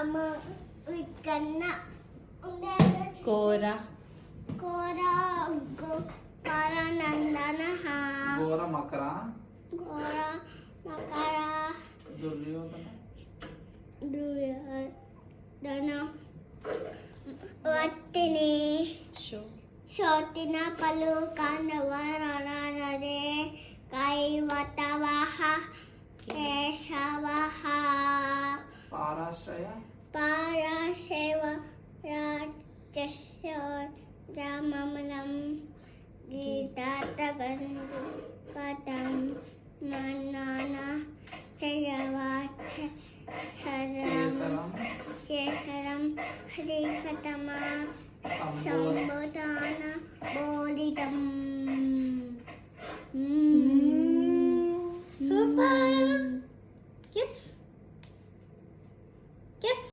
వికన్న కోర కోర పరనందన ఘోర మకర ఘోర మకర దుర్యోధన దుర్యోధన వట్టిని శోతిన పలు కనవరణరే కైవతవహ కేశవహ పారాశ్రయ పారాశైవ రాజస్య రామమలం గీతాతగంధు కథం మన్నాన చయవాచ శరం శేషరం శ్రీకతమా సంబోధాన బోధితం. సూపర్. Yes.